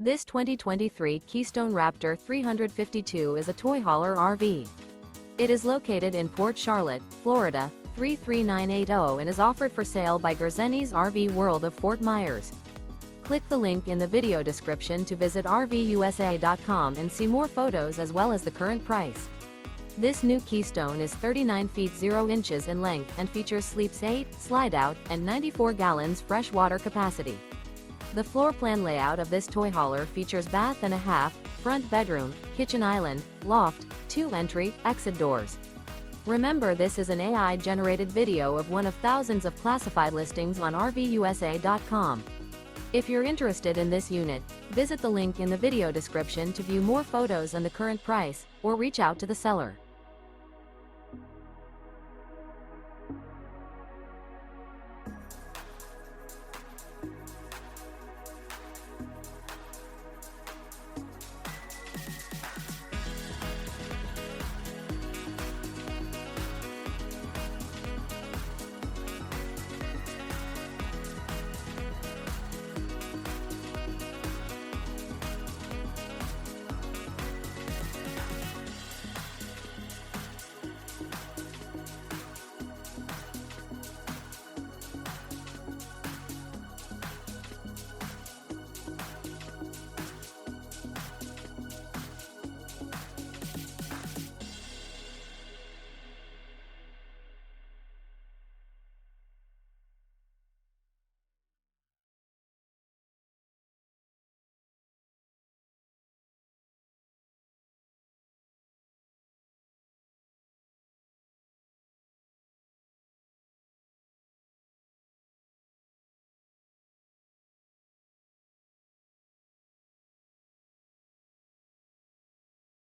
This 2023 Keystone Raptor 352 is a toy hauler RV. It is located in Port Charlotte, Florida, 33980 and is offered for sale by Gerzeny's RV World of Fort Myers. Click the link in the video description to visit RVUSA.com and see more photos as well as the current price. This new Keystone is 39 feet 0 inches in length and features sleeps 8, slide-out, and 94 gallons fresh water capacity. The floor plan layout of this toy hauler features bath and a half, front bedroom, kitchen island, loft, 2 entry, exit doors. Remember, this is an AI-generated video of one of thousands of classified listings on RVUSA.com. If you're interested in this unit, visit the link in the video description to view more photos and the current price, or reach out to the seller.